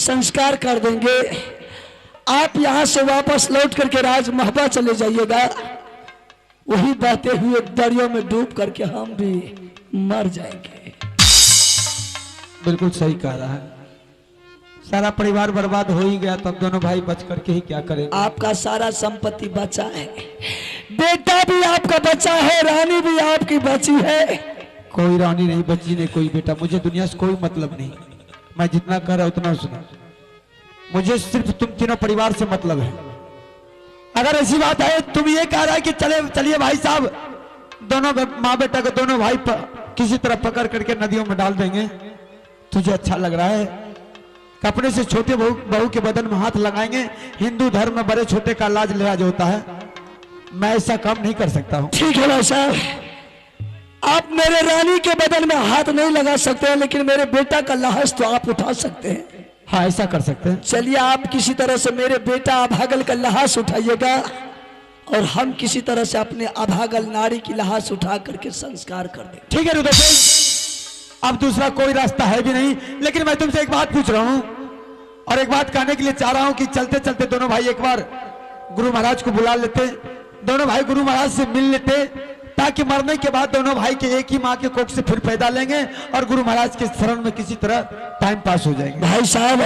संस्कार कर देंगे। आप यहाँ से वापस लौट करके राज महबा चले जाइएगा। वही बहते हुए दरियों में डूब करके हम भी मर जाएंगे। बिल्कुल सही कह रहा है। सारा परिवार बर्बाद हो ही गया, तब दोनों भाई बच करके ही क्या करेंगे। आपका सारा संपत्ति बचा है, बेटा भी आपका बचा है, रानी भी आपकी बची है। कोई रानी नहीं बची, नहीं कोई बेटा। मुझे दुनिया से कोई मतलब नहीं। मैं जितना कह रहा उतना सुना। मुझे सिर्फ तुम तीनों परिवार से मतलब है। अगर ऐसी बात है, तुम ये कह रहा है कि चलिए भाई साहब, दोनों माँ बेटा को दोनों भाई किसी तरह पकड़ करके नदियों में डाल देंगे, तुझे अच्छा लग रहा है? अपने से छोटे बहू के बदन में हाथ लगाएंगे? हिंदू धर्म में बड़े छोटे का लाज लिहाज होता है। मैं ऐसा काम नहीं कर सकता हूँ। ठीक है भाई साहब, आप मेरे रानी के बदन में हाथ नहीं लगा सकते हैं, लेकिन मेरे बेटा का लाश तो आप उठा सकते हैं। हाँ, ऐसा कर सकते हैं। चलिए, आप किसी तरह से मेरे बेटा अभागल का लाश उठाइएगा और हम किसी तरह से अपने अभागल नारी की लाश उठा करके संस्कार कर देंगे। ठीक है रुद्र सिंह, अब दूसरा कोई रास्ता है भी नहीं। लेकिन मैं तुमसे एक बात पूछ रहा हूँ और एक बात कहने के लिए चाह रहा हूँ कि चलते चलते दोनों भाई एक बार गुरु महाराज को बुला लेते, दोनों भाई गुरु महाराज से मिल लेते, ताकि मरने के बाद दोनों भाई के एक ही माँ के कोख से फिर पैदा लेंगे और गुरु महाराज के शरण में किसी तरह टाइम पास हो जाएंगे। भाई साहब,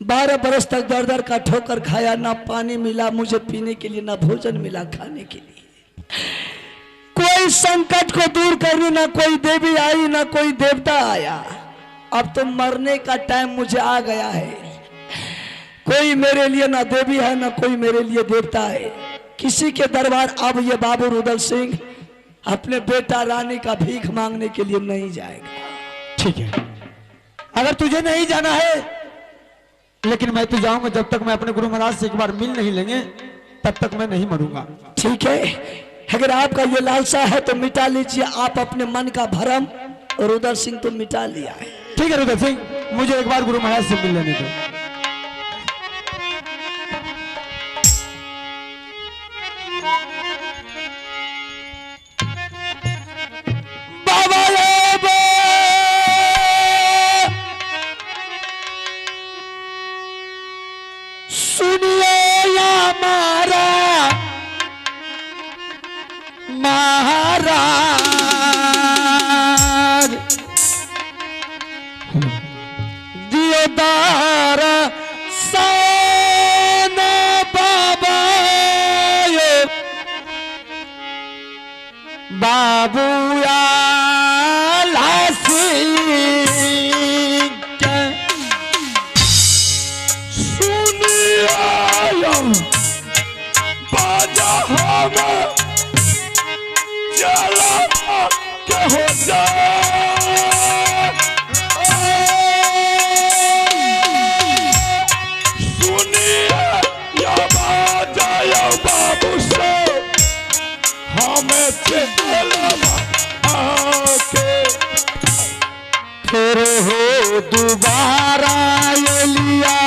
12 बरस तक दर दर का ठोकर खाया, ना पानी मिला मुझे पीने के लिए, ना भोजन मिला खाने के लिए। कोई संकट को दूर करने ना कोई देवी आई ना कोई देवता आया। अब तो मरने का टाइम मुझे आ गया है। कोई मेरे लिए ना देवी है ना कोई मेरे लिए देवता है। किसी के दरबार अब ये बाबू रुदल सिंह अपने बेटा रानी का भीख मांगने के लिए नहीं जाएगा। ठीक है, अगर तुझे नहीं जाना है, लेकिन मैं तो जाऊंगा। जब तक मैं अपने गुरु महाराज से एक बार मिल नहीं लेंगे तब तक मैं नहीं मरूंगा। ठीक है, अगर आपका ये लालसा है तो मिटा लीजिए आप अपने मन का भरम। और रुदल सिंह तो मिटा लिया है। ठीक है रुदल सिंह, मुझे एक बार गुरु महाराज से मिल लेने दो। महाराज दियोदार सन बाबा बाबूया फिर हो दोबारा ये लिया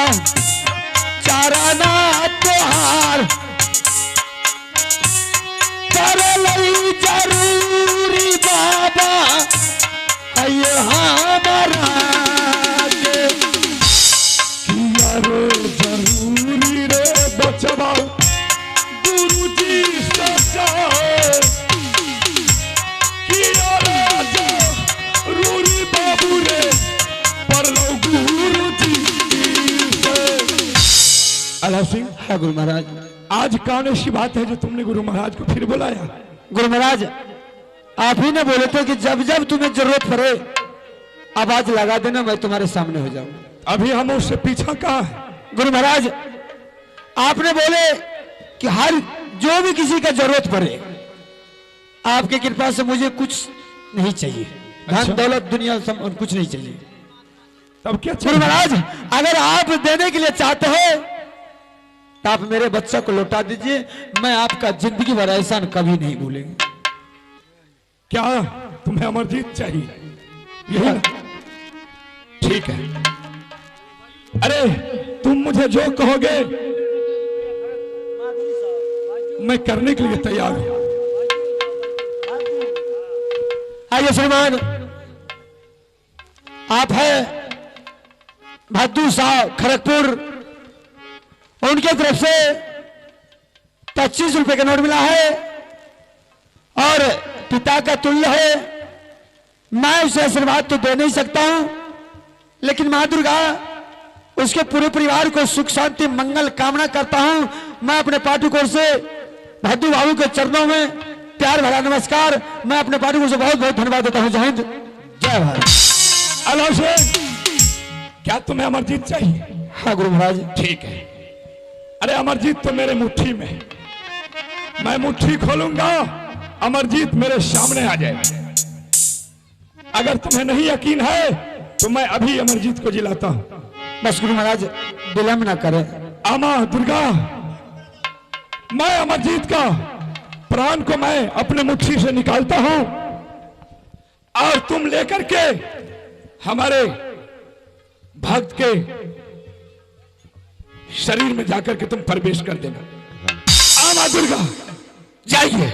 चरना त्योहार कर लई जरूरी बाबा ये हमारा किया रे जरूरी रे बचवा गुरु जी सचा सिंह। है गुरु महाराज, आज कौन ऐसी बात है जो तुमने गुरु महाराज को फिर बुलाया? गुरु महाराज, आप ही ने बोले थे कि जब जब तुम्हें जरूरत पड़े आवाज लगा देना, मैं तुम्हारे सामने हो जाऊं। अभी हम उससे पीछा कहाँ है? गुरु महाराज, आपने बोले कि हर जो भी किसी का जरूरत पड़े, आपकी कृपा से मुझे कुछ नहीं चाहिए। धन दौलत दुनिया सब कुछ नहीं चाहिए। तब क्या गुरु महाराज, अगर आप देने के लिए चाहते हो तो आप मेरे बच्चा को लौटा दीजिए। मैं आपका जिंदगी भर एहसान कभी नहीं भूलेंगे। क्या तुम्हें अमरजीत चाहिए? यही ना? ठीक है, अरे तुम मुझे जो कहोगे मैं करने के लिए तैयार हूं। आइए श्रीमान, आप है भादू शाह खड़गपुर, उनके तरफ से 25 रुपए का नोट मिला है और पिता का तुल्य है। मैं उसे आशीर्वाद तो दे नहीं सकता हूं, लेकिन मां दुर्गा उसके पूरे परिवार को सुख शांति मंगल कामना करता हूं। मैं अपने पाठकों से भादू बाबू के चरणों में प्यार भरा नमस्कार। मैं अपने पाठकों से बहुत बहुत धन्यवाद देता हूं। जय हिंद, जय भारत। आलोक सिंह, क्या तुम्हें अमरजीत चाहिए? हाँ गुरु महाराज। ठीक है। अरे अमरजीत तो मेरे मुट्ठी में, मैं मुट्ठी खोलूंगा, अमरजीत मेरे सामने आ जाए। अगर तुम्हें नहीं यकीन है तो मैं अभी अमरजीत को जिलाता हूं। बस गुरु महाराज विलंब ना करें। अमा दुर्गा, मैं अमरजीत का प्राण को मैं अपने मुट्ठी से निकालता हूं और तुम लेकर के हमारे भक्त के शरीर में जाकर के तुम प्रवेश कर देना। आमा दुर्गा जाइए।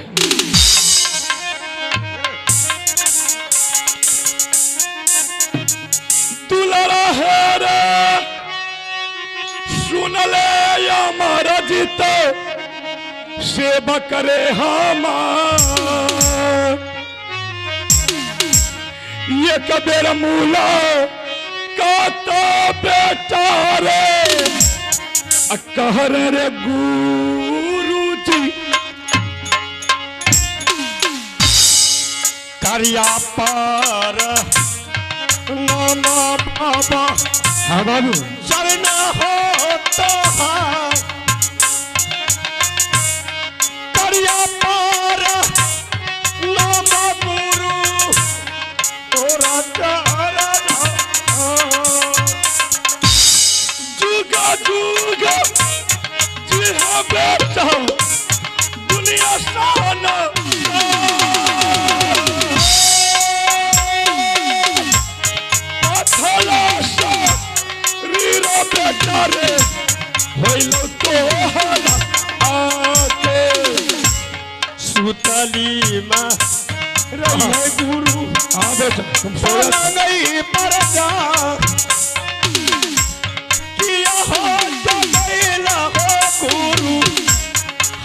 दुलारा है रे, सुन ले हमारा जीत, सेवा करे हमार, ये कबीर मूला का तो बेटा रे, कहर रे गुरु जी, करिया पार नामा बाबा। हाँ बाबू। शरण हो तो करिया पार नामा गुरु तोरा चारा जुगा जुगा जी हाँ बेटा दुनिया साना बेटा रे होइलो तो आके सुतली मां रहे गुरु। हाँ बेटा तुम सोया गई पर जा किया हो तो गईला हो गुरु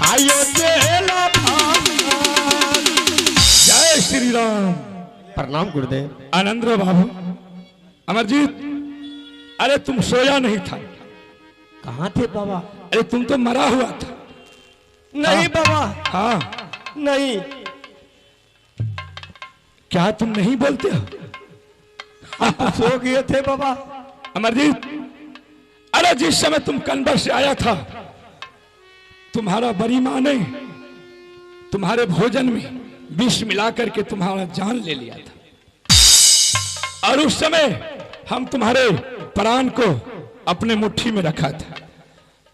हायो जेला भाग। जय श्री राम। प्रणाम गुरुदेव। आनंद रो बाबू। अमरजीत, अरे तुम सोया नहीं था। कहाँ थे बाबा? अरे तुम तो मरा हुआ था। नहीं बाबा। हाँ नहीं। क्या तुम नहीं बोलते हो? सो गए थे बाबा। अमरजीत, अरे जिस समय तुम कन्वर से आया था, तुम्हारा बड़ी मां ने तुम्हारे भोजन में विष मिलाकर के तुम्हारा जान ले लिया था और उस समय हम तुम्हारे प्राण को अपने मुट्ठी में रखा था।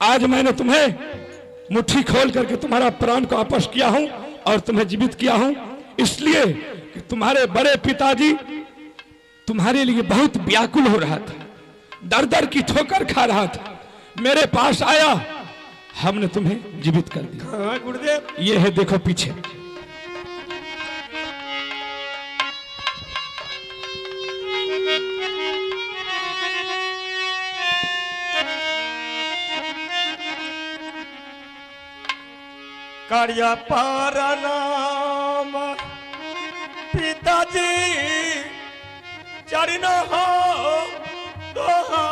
आज मैंने तुम्हें मुट्ठी खोल करके तुम्हारा प्राण को वापस किया हूं और तुम्हें जीवित किया हूं, इसलिए कि तुम्हारे बड़े पिताजी तुम्हारे लिए बहुत व्याकुल हो रहा था, दर दर की ठोकर खा रहा था। मेरे पास आया, हमने तुम्हें जीवित कर दिया। गुरुदेव, ये है देखो पीछे। कार्या पारा नाम पिताजी चरण हो दोहा।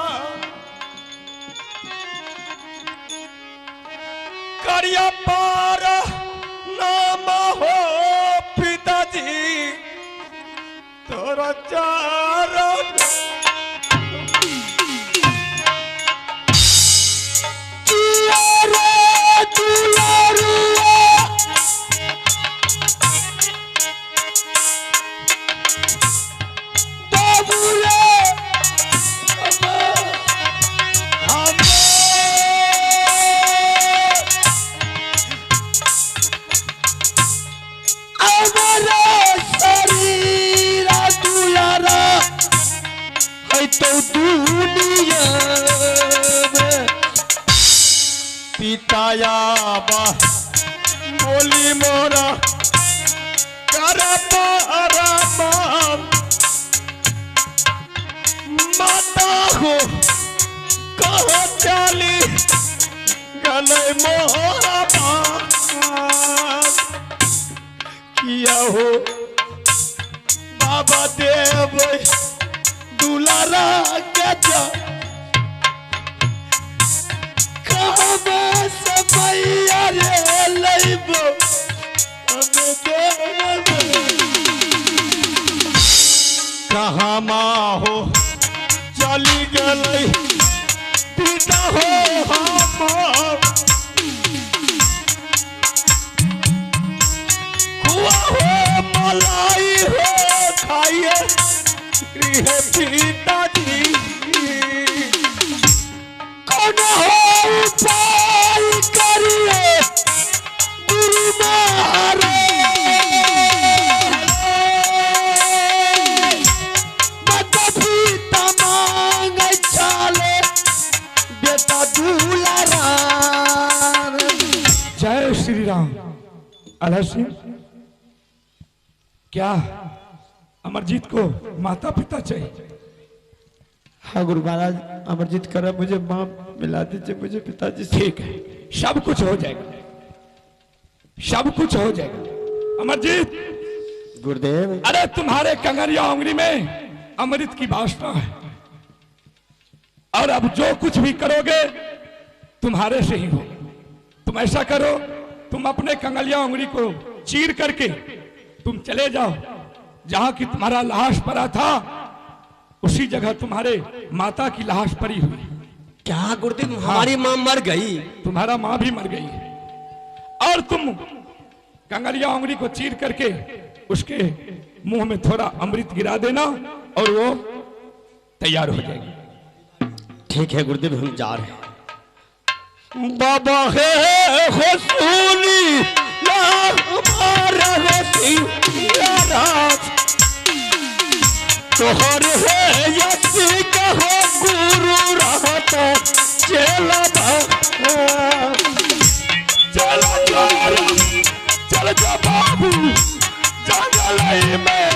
कार्या पारा नाम हो पिताजी तोरा चरण पिताया बा बोली मोरा कर पारा माता हो कहो चली गले मोहरा किया हो बाबा देव दुलारा के जा कहबे से भैया रे लइबो हमें देव कहाँ माँ हो चली गई पिता हो हम हुआ हो मलाई हो खाइए है पिताजी कौन हो उपाय करिए गुरु महाराज जय श्री राम। अला सिंह, क्या अमरजीत को माता पिता चाहिए? हाँ गुरु महाराज, अमरजीत करा मुझे माँ मिला दीजिए, मुझे पिताजी से। ठीक है, सब कुछ हो जाएगा, सब कुछ हो जाएगा। अमरजीत गुरुदेव, अरे तुम्हारे कंगरिया उंगली में अमृत की वासना है और अब जो कुछ भी करोगे तुम्हारे से ही हो। तुम ऐसा करो, तुम अपने कंगलिया उंगली को चीर करके तुम चले जाओ जहां की तुम्हारा लाश पड़ा था, उसी जगह तुम्हारे माता की लाश पड़ी हुई। क्या गुरुदेव, हमारी माँ मर गई? तुम्हारा माँ भी मर गई है और तुम कंगलिया उंगली को चीर करके उसके मुंह में थोड़ा अमृत गिरा देना और वो तैयार हो जाएगी। ठीक है गुरुदेव, हम जा रहे हैं। बाबा है हुसूनी हमारा तोहर है यसी कहो गुरु रहता चला चलो चल जा बाबू जंगल में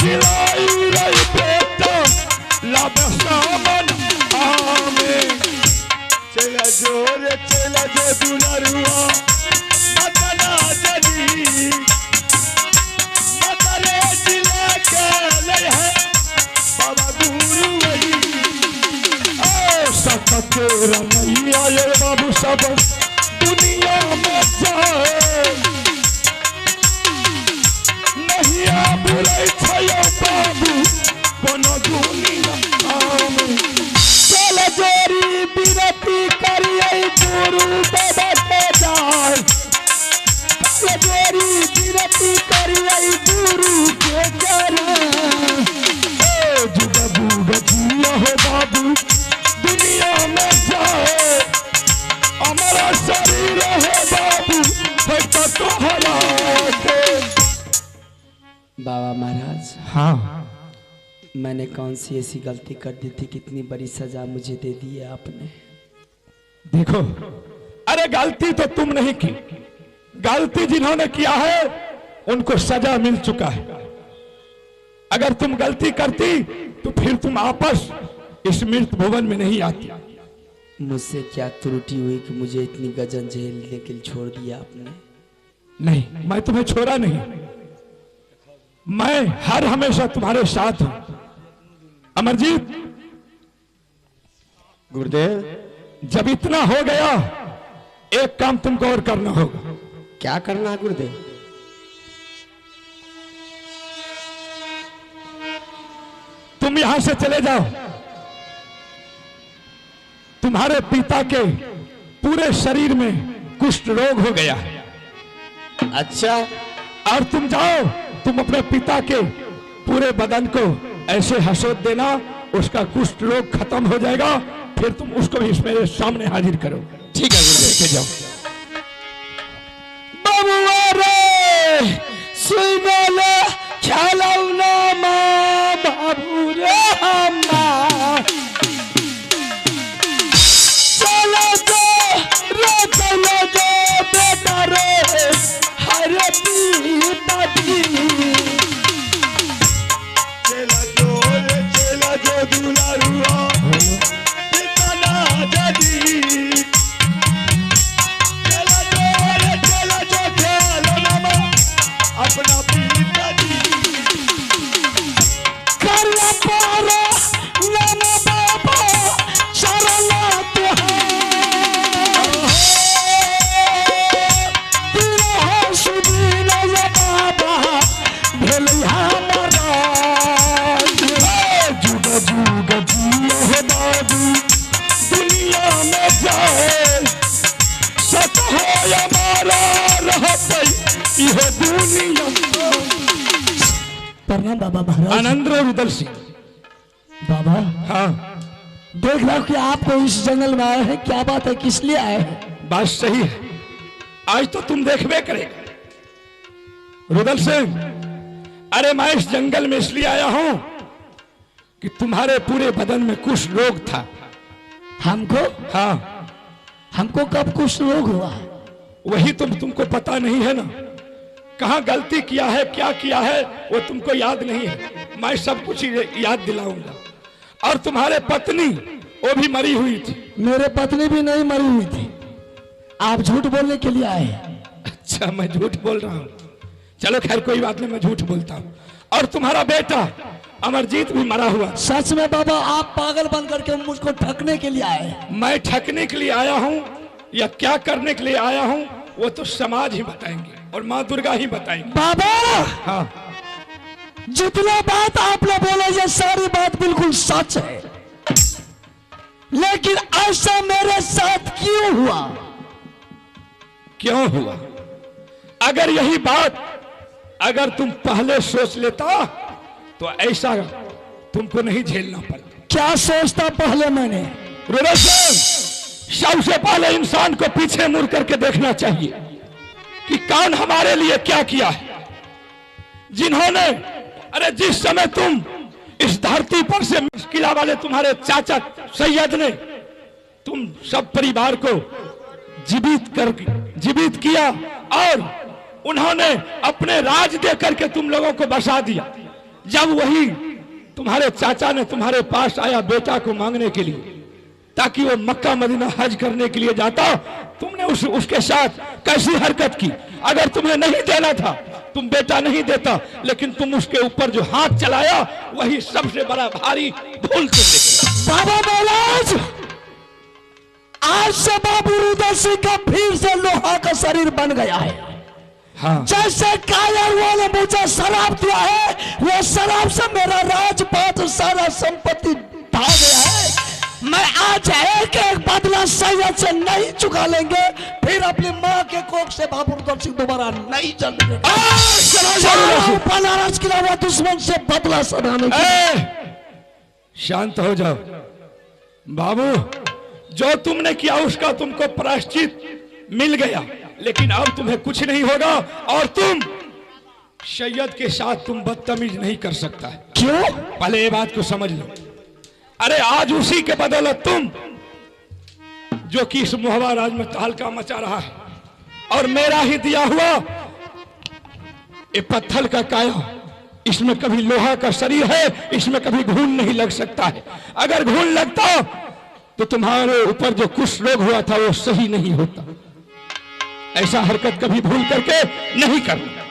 दिलाई रही बेटा लब सामन आमे चला जो दुलरुआ मतना जनी मतरे जिला के ले है बाबा गुरु वही सकत नहीं आए बाबू सब दुनिया में जाए नहीं बुराई छाया बाबू कोनो दुनिया में चल जोरी बिरती करिए गुरु बाबा के जाए चल जोरी बिरती करिए गुरु के जाए जुगबू गजिया हो बाबू दुनिया में जाए हमारा शरीर है बाबू है तोहरा के। बाबा महाराज, हाँ, मैंने कौन सी ऐसी गलती कर दी थी, कितनी बड़ी सजा मुझे दे दी है आपने। देखो, अरे गलती तो तुम नहीं की, गलती जिन्होंने किया है उनको सजा मिल चुका है। अगर तुम गलती करती तो फिर तुम आपस इस मृत भवन में नहीं आती। मुझसे क्या त्रुटि हुई कि मुझे इतनी गजन झेलने के लिए छोड़ दिया आपने? नहीं, मैं तुम्हें छोड़ा नहीं, मैं हर हमेशा तुम्हारे साथ हूं। अमरजीत, गुरुदेव, जब इतना हो गया एक काम तुमको और करना होगा। क्या करना है गुरुदेव? तुम यहां से चले जाओ, तुम्हारे पिता के पूरे शरीर में कुष्ठ रोग हो गया है। अच्छा, और तुम जाओ, तुम अपने पिता के पूरे बदन को ऐसे हसोद देना, उसका कुष्ठ रोग खत्म हो जाएगा, फिर तुम उसको भी मेरे सामने हाजिर करो। ठीक है गुरुदेव, लेके जाओ। बाबुआ रे सुनले खेलौना माँ बाबू रे हमार चलो जो बेटा रे हरे पिताजी अपना पिताजी कर पारो नम बाबा चरण तुहार सुदीन बाबा भेल हमारा जुग जुग जियो बाबू दुनिया में जाए सत हो हमारा रहते इहो दुनिया। प्रणाम बाबा महाराज। आनंद रुदल सिंह। बाबा हाँ, देख रहा हूँ कि आप तो इस जंगल में आए हैं, क्या बात है, किस लिए आए हैं? बात सही है, आज तो तुम देखबे करेगा रुदल सिंह। अरे मैं इस जंगल में इसलिए आया हूं कि तुम्हारे पूरे बदन में कुछ रोग था। हमको हाँ, हमको कब कुछ रोग हुआ? वही तुमको पता नहीं है ना, कहाँ गलती किया है, क्या किया है, वो तुमको याद नहीं है। मैं सब कुछ याद दिलाऊंगा। और तुम्हारे पत्नी वो भी मरी हुई थी। मेरे पत्नी भी नहीं मरी हुई थी, आप झूठ बोलने के लिए आए। अच्छा, मैं झूठ बोल रहा हूँ? चलो खैर कोई बात नहीं, मैं झूठ बोलता हूँ। और तुम्हारा बेटा अमरजीत भी मरा हुआ। सच में बाबा आप पागल बन करके मुझको ठगने के लिए आए? मैं ठगने के लिए आया हूँ या क्या करने के लिए आया हूँ वो तो समाज ही बताएंगे और माँ दुर्गा ही बताएंगे। बाबा हाँ, जितना बात आपने बोला ये सारी बात बिल्कुल सच है, लेकिन ऐसा मेरे साथ क्यों हुआ? क्यों हुआ? अगर यही बात अगर तुम पहले सोच लेता तो ऐसा तुमको नहीं झेलना पड़ता। क्या सोचता पहले मैंने? रुदल सिंह, सबसे पहले इंसान को पीछे मुड़ करके देखना चाहिए कि कौन हमारे लिए क्या किया है। जिन्होंने, अरे जिस समय तुम इस धरती पर से किला वाले तुम्हारे चाचा सैयद ने तुम सब परिवार को जीवित किया और उन्होंने अपने राज दे करके तुम लोगों को बसा दिया। जब वही तुम्हारे चाचा ने तुम्हारे पास आया बेटा को मांगने के लिए ताकि वो मक्का मदीना हज करने के लिए जाता, तुमने उसके साथ कैसी हरकत की? अगर तुम्हें नहीं देना था तुम बेटा नहीं देता, लेकिन तुम उसके ऊपर जो हाथ चलाया वही सबसे बड़ा भारी भूल तुमने। बाबा महाराज, आज से बाबू रुदल सिंह का फिर से लोहा का शरीर बन गया है। हाँ, जैसे कायर वाले मुझे शराब दिया है, वो शराब से मेरा राजपाट सारा संपत्ति ढा गया है। मैं आज एक एक बदला सैयद से नहीं चुका लेंगे, फिर अपनी माँ के कोख से बाबू रुदल सिंह दोबारा नहीं चलेंगे। बनारस किला हुआ दुश्मन से बदला सदाने की। शांत हो जाओ बाबू, जो तुमने किया उसका तुमको प्रायश्चित मिल गया, लेकिन अब तुम्हें कुछ नहीं होगा और तुम सैयद के साथ तुम बदतमीज नहीं कर सकता है। क्यों? पहले ये बात को समझ लो। अरे आज उसी के बदौलत तुम जो कि इस मोहबा राज में तहलका मचा रहा है और मेरा ही दिया हुआ ये पत्थर का काया, इसमें कभी लोहा का शरीर है, इसमें कभी घून नहीं लग सकता है। अगर घून लगता तो तुम्हारे ऊपर जो कुछ रोग हुआ था वो सही नहीं होता। ऐसा हरकत कभी भूल करके नहीं करना।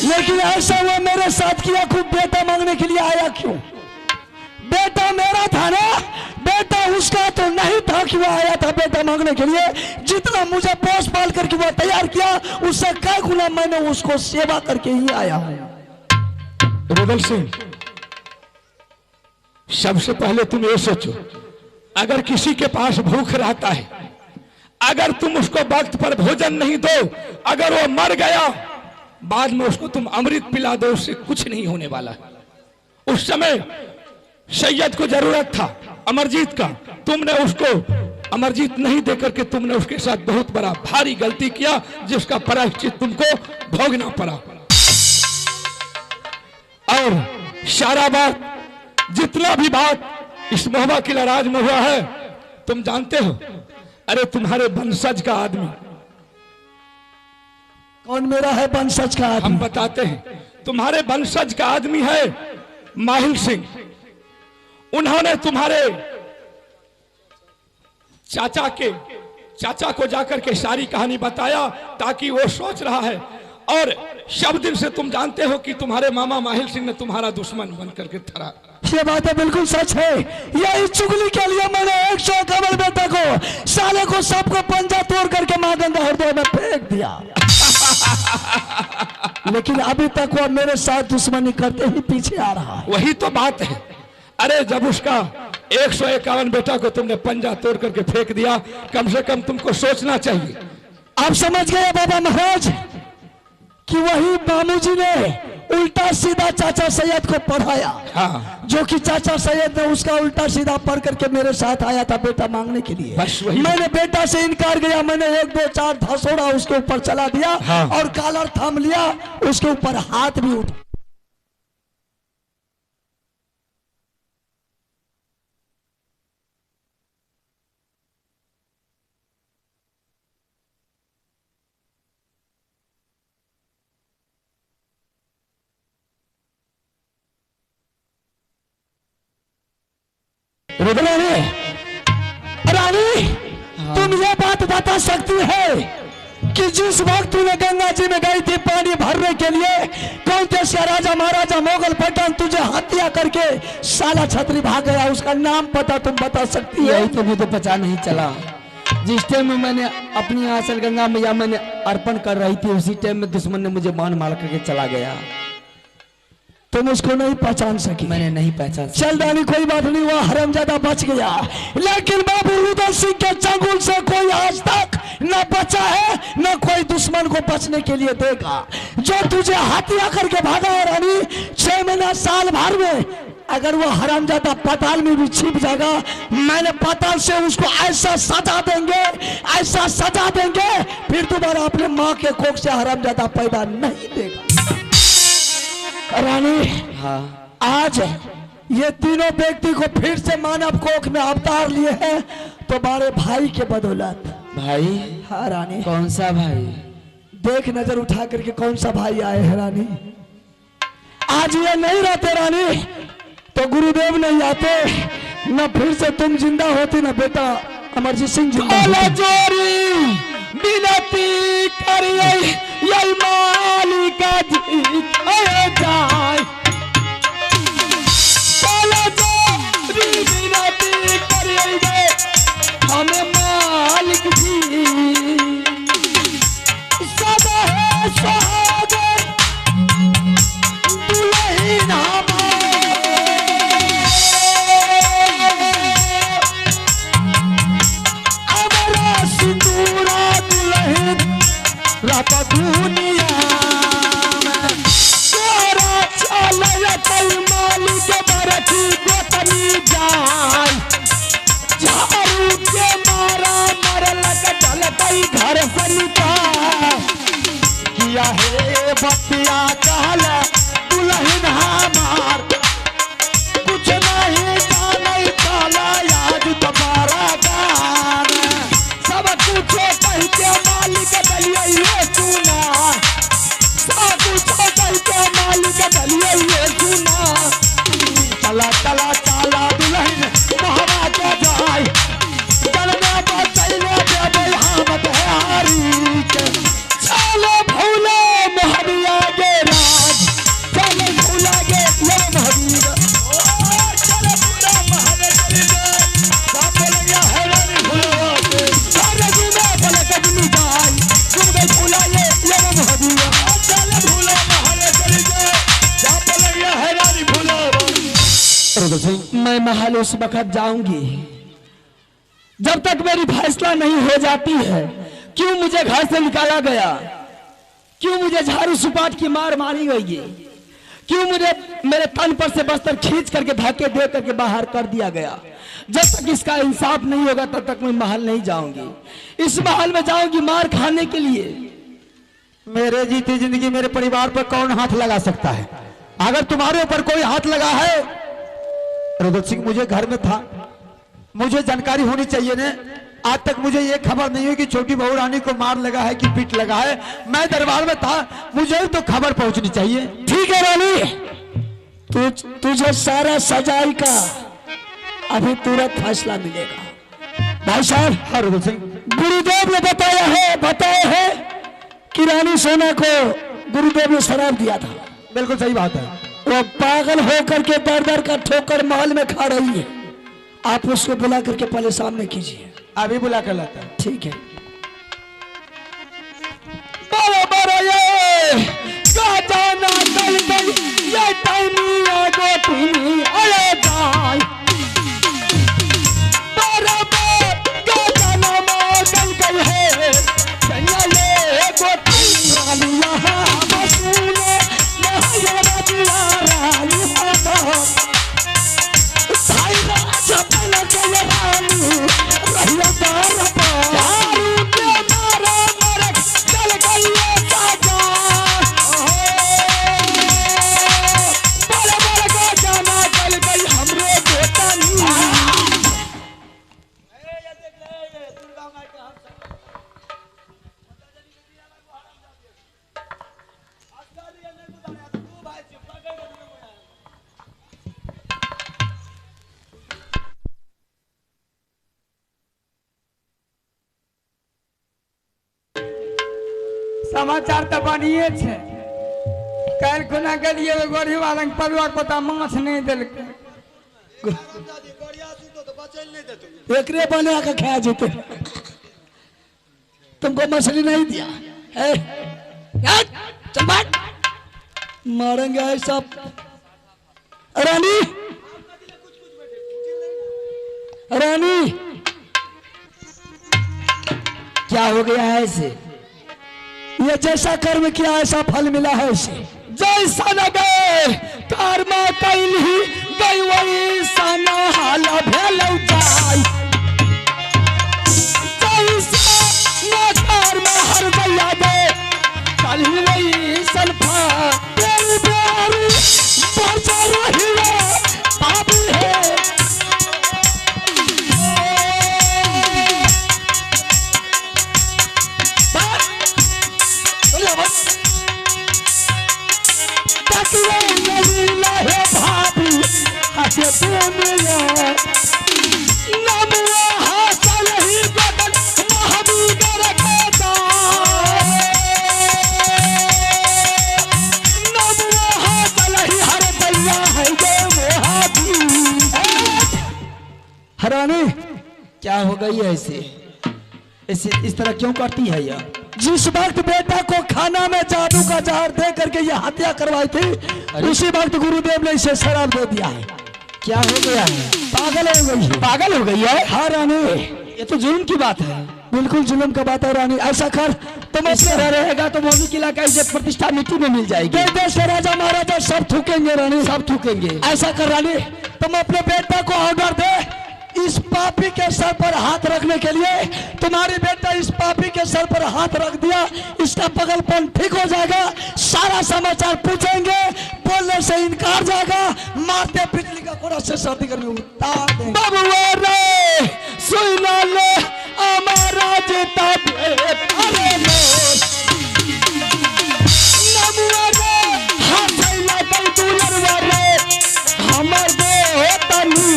लेकिन ऐसा हुआ मेरे साथ किया, खुद बेटा मांगने के लिए आया क्यों? बेटा मेरा था ना, बेटा उसका तो नहीं था कि वो आया था बेटा मांगने के लिए। जितना मुझे पोस पाल करके वो तैयार किया, उससे कई गुना मैंने उसको सेवा करके ही आया हूं। रुदल सिंह, सबसे पहले तुम ये सोचो, अगर किसी के पास भूख रहता है, अगर तुम उसको वक्त पर भोजन नहीं दो, अगर वो मर गया बाद में उसको तुम अमृत पिला दो, उससे कुछ नहीं होने वाला है। उस समय सैयद को जरूरत था अमरजीत का, तुमने उसको अमरजीत नहीं देकर के तुमने उसके साथ बहुत बड़ा भारी गलती किया, जिसका प्रायश्चित तुमको भोगना पड़ा। और सारा बात, जितना भी बात इस मोहबा किला राज में हुआ है तुम जानते हो। अरे तुम्हारे वंशज का आदमी, कौन मेरा है वंशज का आदमी? हम बताते हैं। तुम्हारे वंशज का आदमी है माहिल सिंह। उन्होंने तुम्हारे चाचा को जाकर के सारी कहानी बताया, ताकि वो सोच रहा है और सब दिन से तुम जानते हो कि तुम्हारे मामा माहिल सिंह ने तुम्हारा दुश्मन बन करके थरा। ये बात है बिल्कुल सच है। यही चुगली के लिए मैंने 151 बेटा को साले को सबको पंजा तोड़ करके मां गंगा हृदय में फेंक दिया। लेकिन अभी तक वो मेरे साथ दुश्मनी करते ही पीछे आ रहा है। वही तो बात है। अरे जब उसका 151 बेटा को तुमने पंजा तोड़ करके फेंक दिया, कम से कम तुमको सोचना चाहिए। आप समझ गए बाबा महाराज कि वही बाबूजी ने उल्टा सीधा चाचा सैयद को पढ़ाया। हाँ। जो कि चाचा सैयद ने उसका उल्टा सीधा पढ़ करके मेरे साथ आया था बेटा मांगने के लिए। बस वही। मैंने बेटा से इनकार किया। मैंने 1 2 4 धसोड़ा उसके ऊपर चला दिया। हाँ। और कॉलर थाम लिया, उसके ऊपर हाथ भी उठा। रानी, रानी, तुम ये बात बता सकती है कि जिस वक्त तूने गंगा जी में गई थी पानी भरने के लिए, कौन देश का राजा महाराजा मोगल पठान तुझे हत्या करके साला छतरी भाग गया, उसका नाम पता तुम बता सकती है? यही तो मुझे पता नहीं चला। जिस टाइम में मैंने अपनी आंचल गंगा मैया मैंने अर्पण कर रही थी, उसी टाइम में दुश्मन ने मुझे बाण मार करके चला गया। तुम उसको नहीं पहचान सकी? मैंने नहीं पहचान। चल रानी कोई बात नहीं, हुआ हरामजादा बच गया। लेकिन बाबू उदय सिंह के चंगुल से कोई आज तक न बचा है, न कोई दुश्मन को बचने के लिए देगा। जो तुझे हत्या करके भागा है रानी, 6 महीना साल भर में अगर वो हरामजादा पाताल में भी छिप जाएगा, मैंने पाताल से उसको ऐसा सजा देंगे, ऐसा सजा देंगे, फिर दोबारा अपने माँ के कोख से हरामजादा पैदा नहीं देगा। रानी, हाँ। आज ये तीनों व्यक्ति को फिर से मानव कोख में अवतार लिए हैं तुम्हारे भाई के बदौलत। भाई? हाँ रानी। कौन सा भाई? देख नजर उठा करके कौन सा भाई आए हैं रानी। आज ये नहीं रहते रानी तो गुरुदेव नहीं आते, न फिर से तुम जिंदा होती, न बेटा अमरजीत सिंह जिंदा होते। जोरी बिनती करिए यही मालिक जाए, बिनती करिए हमें मालिक जी सदा है सुहागन दुल्हन हमारा सिंदूरा दुल्हन रात दुनिया में तेरा चल कई मालिक बरती गोतनी जाए, झाड़ू के मारा मरल चल कई घर से निकाल किया है बतिया कहल दुल्हन हमार कुछ नहीं जाने काला याद तुम्हारा गान सब कुछ कह के मालिक दलिए ये सुना, सब कुछ कह के मालिक दलिए ये सुना, चला चला चला दुल्हन मोहरा के जाए, चलने बचैले देवे हामत है हारी के, चलो भूले मोहरिया के राज, चलो भूला के ये मोहरिया, चलो भूला मोहरे के सब बोल गया है रानी भूला के, सारे जुमे बोले कजनी जाए, तुम गए भूला ये मोहरिया, चलो भूला मोहरे के सब बोल गया है रानी भूला। मैं महल उस वक्त जाऊंगी जब तक मेरी फैसला नहीं हो जाती है। क्यों मुझे घर से निकाला गया, क्यों मुझे झाड़ू सुपाट की मार मारी गई, क्यों मुझे मेरे तन पर से बस्तर खींच करके धक्के दे करके बाहर कर दिया गया। जब तक इसका इंसाफ नहीं होगा तब तक मैं महल नहीं जाऊंगी। इस महल में जाऊंगी मार खाने के लिए। मेरे जीती जिंदगी मेरे परिवार पर कौन हाथ लगा सकता है? अगर तुम्हारे ऊपर कोई हाथ लगा है, रुद्र सिंह मुझे घर में था, मुझे जानकारी होनी चाहिए ने। आज तक मुझे ये खबर नहीं हुई कि छोटी बहू रानी को मार लगा है कि पीट लगा है। मैं दरबार में था, मुझे तो खबर पहुंचनी चाहिए। ठीक है रानी, तुझे सारा सजाई का अभी तुरंत फैसला मिलेगा। भाई साहब, हाँ रुद्र सिंह, गुरुदेव ने बताया है कि रानी सोना को गुरुदेव ने शराब दिया था। बिल्कुल सही बात है। वो पागल होकर के दर दर का ठोकर महल में खा रही है। आप उसको बुला करके पहले सामने कीजिए। अभी बुला कर लाता है। ठीक है। बड़ा बड़ा ये का जाना कल कल ये टाइमिया गोटी अरे जाय बराबर का जाना मौसम कल है कन्या ये गोटी रानिया मसूले नहया दीवारानी हो साइना चपल के रानी रहिया दार दारू के मारे मरे चल गई साजा बड़े बड़े का जाना चल गई हमरे बेटा नी। समाचार तो बढ़िए छे। कल खुना गेलिए गरीब वाला के परिवार पता माछ नहीं दिलके। एकरे बने आके खाया जेते। तुमको मछली नहीं दिया है? चल बैठ। मारेंगे ऐसा। रानी रानी क्या हो गया है इसे? ये जैसा कर्म किया ऐसा फल मिला है इसे। जैसा न गए कर्म कैली गई वैसा न हाल भेलौ जाय जैसा न कर्म हर गया दे कल वैसन फल तेरी प्यारी बचा रही पापी है। हरानी क्या हो गई है ऐसे इस तरह क्यों करती है यह? जिस वक्त बेटा को खाना में जादू का जहर दे करके ये हत्या करवाई थी उसी वक्त गुरुदेव ने इसे शराब दे दिया है। क्या हो गया है? पागल हो गई है। पागल हो गई है? हाँ रानी ये तो जुल्म की बात है। बिल्कुल जुल्म का बात है रानी। ऐसा कर तुम ऐसे रहेगा तो मोदी किला का इज्जत प्रतिष्ठा मिट्टी में मिल जाएगी। देश के राजा महाराजा सब थूकेंगे रानी, सब थूकेंगे। ऐसा कर रानी तुम अपने बेटा को ऑर्डर दे इस पापी के सर पर हाथ रखने के लिए। तुम्हारी बेटा इस पापी के सर पर हाथ रख दिया इसका पगलपन ठीक हो जाएगा। सारा समाचार पूछेंगे बोलने से इनकार जाएगा। मारते बिजली का कोड़ा से सर्दी गर्मी उतार देंगे। बबुआ रे सुना ले हमारा जीता दे अरे नबुआ रे हाथ लगा दुलरवा रे हमर दे तनी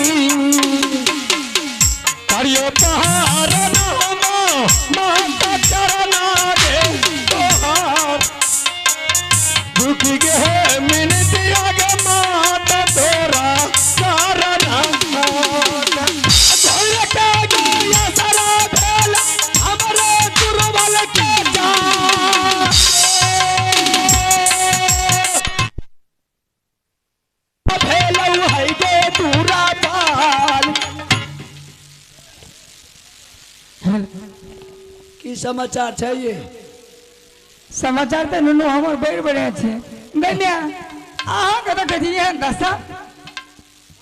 हरियो पहाड़ नामा माता चरना दे तोहार दुखी के है मिनट आगे माता तोरा सारना धोरे के गया सारा भेल हमरे गुरुवाल के जा भेलौ है गे दूरा बाल। की समाचार चाहिए? समाचार तो नुनु हमर बड़ बड़े छे। गन्या आहा कत कहिए दसा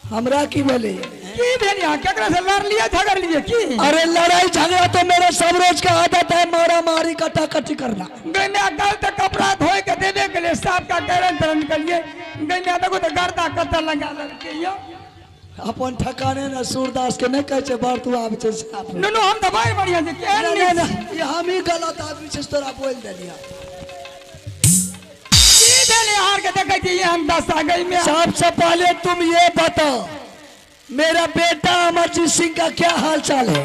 हमरा की भेले? की भेलिया केकरा से लड़ लिया झगड़ लिए की? अरे लड़ाई झगड़ा तो मेरे सब रोज का आदत है। मारा मारी कटा कटी करना। गन्या कल तक कपड़ा धोए के देने के लिए साफ का कैरन तरन निकलिए। गन्या देखो तो गर्दा कत्ता लगा लड़के यो अपन ठकाने न सूरदास के नहीं कहे बार तू आब छे साफ। नुनु हम तो भाई बढ़िया से केहन नहीं ये हम ही गलत आदमी छे तोरा बोल देलिया। की भेले हार के देखे कि ये हम दसा गई में। सबसे पहले तुम ये बताओ मेरा बेटा अमरजीत सिंह का क्या हाल चाल है?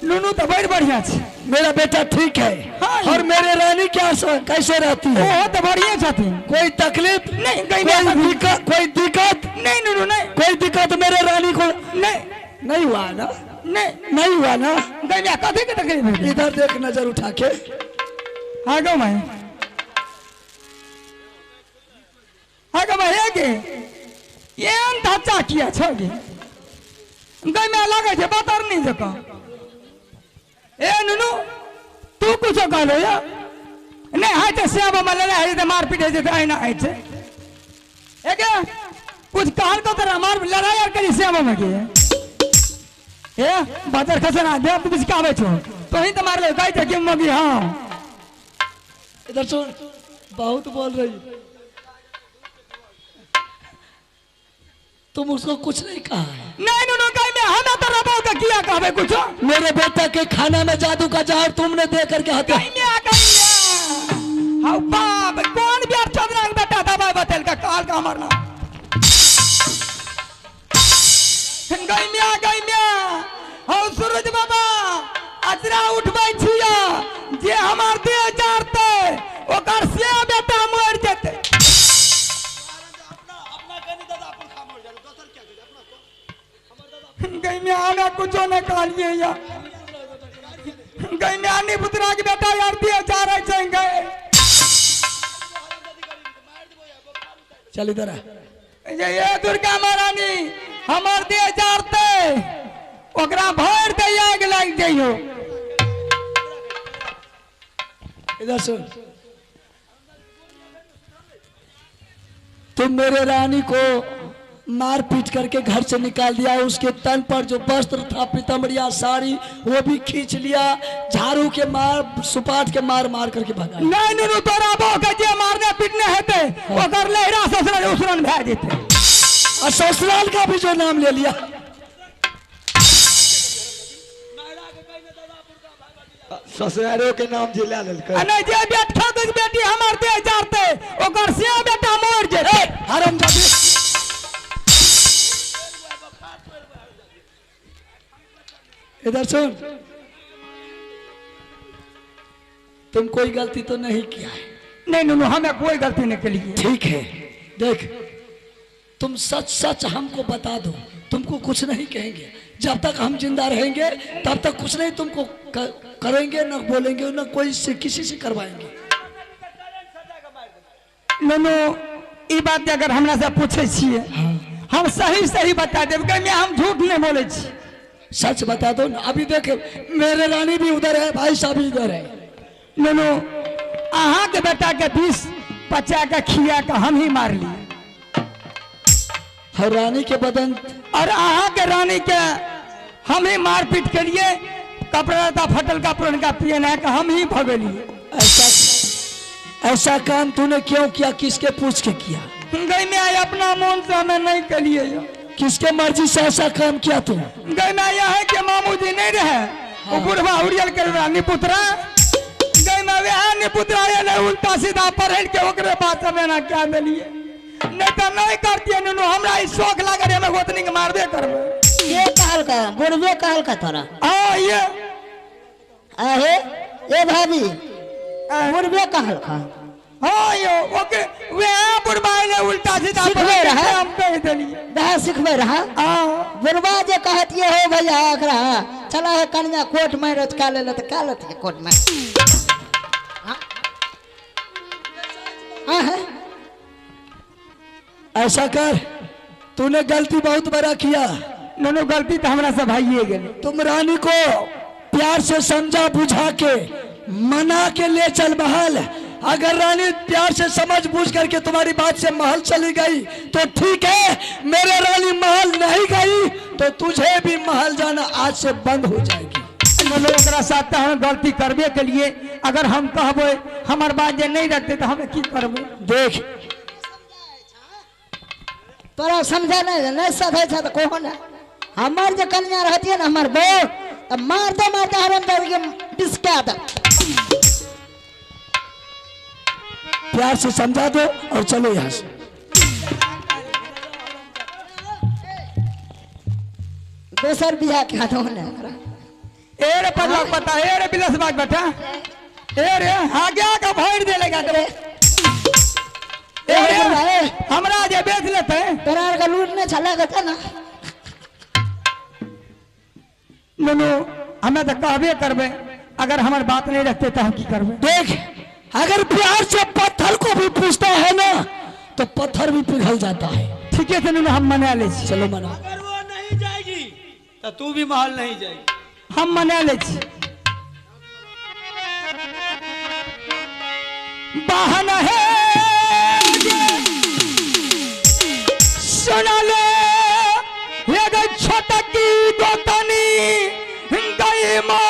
नुनू तो बड़ी बढ़िया छे। मेरा बेटा ठीक है। हाँ। और मेरे रानी क्या कैसे रहती है? वो तो बढ़िया छथिन। कोई तकलीफ नहीं, कोई दिक्कत नहीं नुनू नहीं। कोई दिक्कत मेरे रानी को नहीं नहीं हुआ ना? नहीं हुआ ना? गैया कथी के तकलीफ है? इधर देख नजर उठा के। आगे मैं है के ये ढांचा किया छोगे गई में लगे छे बतर नहीं जका। ए नुनू तू कुछ कह लो या नहीं है तो श्याम मल्ले है तो मार पीट है तो आईना है छे ए के कुछ कहल को तेरा मार लड़ाई यार करी श्याम में के ए बाजार खसना दे तू कुछ कावे छो तो ही तो मार ले गई थे मगी। हां इधर सुन, बहुत बोल रही। तुम उसको कुछ नहीं कहा है? नहीं नुनू कहीं में हमें तो रबो का किया कहबे कुछ। मेरे बेटा के खाना में जादू का जहर तुमने दे करके हत्या। हाउ बाप कौन बियार चंद्रा के बेटा दबाई बतेल का काल का मरना गई में हो सूरज बाबा अजरा उठबै छिया जे हमार दे जारते ओकर से बेटा मर जेते। गई में आना कुछो न कालिए या गई में आनी पुत्रा के बेटा यार दिए जा रहे छे गए। चल इधर आ। ये दुर्गा महारानी हमर दे जारते ओकरा भर दे आग लाग जइयो। इधर सुन, तुम मेरे रानी को मार पीट करके घर से निकाल दिया। उसके तन पर जो वस्त्र था पीतम्बरिया साड़ी वो भी खींच लिया। झाड़ू के मार सुपाट के मार मार करके भगा। नहीं नुनू तोरा बो के जे मारने पीटने हेते ओकर लहरा ससुराल उसरन भै जेते। और ससुराल का भी जो नाम ले लिया। ससुरालों के नाम जिला ललकर नहीं जे बेटा के बेटी हमर दे जारते ओकर से बेटा मर जेते। हरामजादी। इधर सुन, तुम कोई गलती तो नहीं किया है? नहीं नुनू हमें कोई गलती नहीं की है। ठीक है, देख तुम सच सच हमको बता दो, तुमको कुछ नहीं कहेंगे। जब तक हम जिंदा रहेंगे तब तक कुछ नहीं तुमको करेंगे, न बोलेंगे, न कोई से किसी से करवाएंगे। नुनू ई बात अगर हमरा से पूछे छिए हम सही सही बता देब कि हम झूठ नहीं बोले छी। सच बता दो ना। अभी देख मेरे रानी भी उधर है, भाई साहब भी उधर है। नुनू अहाँ के बेटा के 20-50 का खिया का हम ही मार लिए हर रानी के बदन और अहाँ के रानी के हम ही मारपीट के लिए कपड़ा था फटल का पुरान का पियन है का हम ही भगलिए। ऐसा काम तूने क्यों किया? किसके पूछ के किया? गई में आए अपना मन से हमें नहीं करिए। किसके मर्जी से ऐसा काम किया तू? गई में आया है कि मामू जी नहीं रहे वो बुढ़वा उड़ियल के रानी पुत्रा गई में वे है पुत्रा ये नहीं उल्टा सीधा पढ़ के ओकरे बात हमें ना क्या दिलिए नहीं तो नहीं करती नुनू हमरा इस शौक लगे हमें गोतनी के मारबे करबे। ये कहल का बुढ़वे कहल का तोरा हाँ ये आहे ए भाभी बुढ़वे कहल का हाँ यो ओके वे बुढ़वा ने उल्टा सीधा सिखबे रहा हम कह दिलिए वह सिखबे रहा हाँ बुढ़वा जे कहत ये हो भैया एकरा चला है कन्या कोट में रोज का ले त का लेत है कोट में हां है ऐसा कर, तूने गलती बहुत बड़ा किया। नुनू गलती तो हमरा से भाईए गेले। तुम रानी को प्यार से समझा बुझा के मना के ले चल महल। अगर रानी प्यार से समझ बूझ करके तुम्हारी बात से महल चली गई तो ठीक है, मेरे रानी महल नहीं गई तो तुझे भी महल जाना आज से बंद हो जाएगी। नुनू ओकरा साथ हम गलती करबे के लिए अगर हम कहबे हमार बात जे नहीं रखते तो हमें की करबे। देख तोरा समझा नहीं सधै छ त कोहन हमर जे कन्या रहती है ना हमर बो त मारते मारते हरम के बिस्का द प्यार से समझा दो और चलो यहाँ से। दोसर बियाह के दो ना ए रे पता पता ए रे बिलस बाग बेटा ए रे आगे का भोर दे लेगा तो ए रे हमरा जे बेच लेते तोरा का लूटने चला गया ना नुनु हमें तो कहबे करबे अगर हमारी बात नहीं रखते तो हम की करबे। देख अगर प्यार से पत्थर को भी पूछता है ना तो पत्थर भी पिघल जाता है। ठीक है नुनु हम मना ले छी। चलो मना। अगर वो नहीं जाएगी तो तू भी महल नहीं जाएगी। हम मना ले छी। बहन है सुना ले एगो छोटा की गोतनी गई मां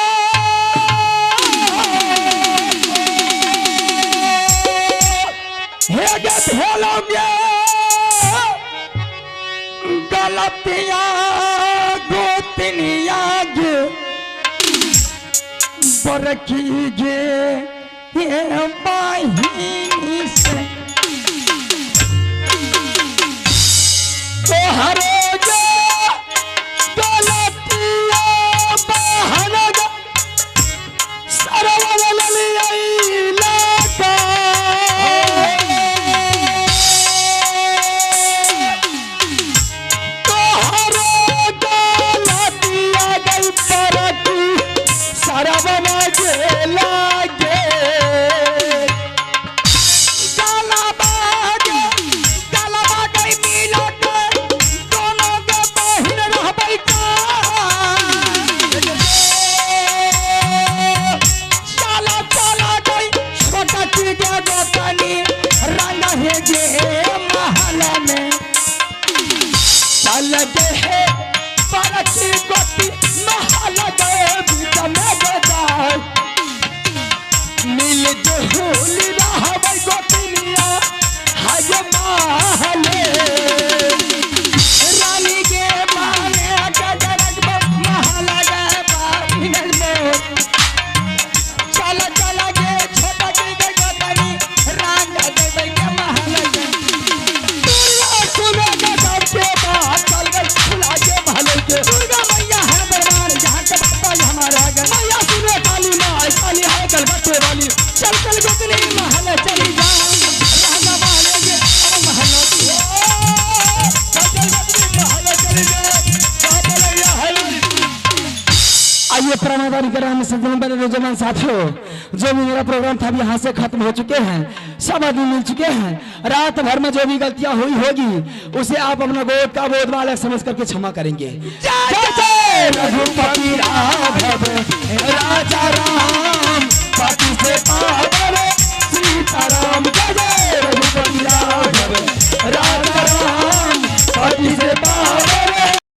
हेगे भेलोगे गलतिया गोतनिया गे बरखी गे ये बाहिनी से तोहरे जो गलतिया बहन गे सरवल लिया का तोहरे गलतिया गई परती सरवल गेला गे गलबा गई मिला के दोनों के बहिन रहबै का चला चला गई छोटा की के गोतनी रंग है गे महल में चल गे है बरकी गोती महल गए बीच में गजाए मिल जुल रहबै गोतनिया हाय महले रानी के माने गजरक महल गए बाहिनल में चल चल गे छोटा की के गोतनी रंग देबै के महल के दुर्गा सुने के सबके बात चल गई खुला के महल के दुर्गा मैया है दरबार जहाँ के बात हमारा गए मैया सुने काली माँ काली है गलबते वाली चल चल गोतनी महल चली जा राजा वाले के अब महल चल चल गोतनी महल चली जा बाबलैया है। आइए प्रमादारी के नाम से बड़े नौजवान साथियों जो भी मेरा प्रोग्राम था अभी यहाँ से खत्म हो चुके हैं। सब आदमी मिल चुके हैं। रात भर में जो भी गलतियां हुई होगी उसे आप अपना गोद का बोध वाला समझ करके क्षमा करेंगे। जय जय रघुपति राघव राजा राम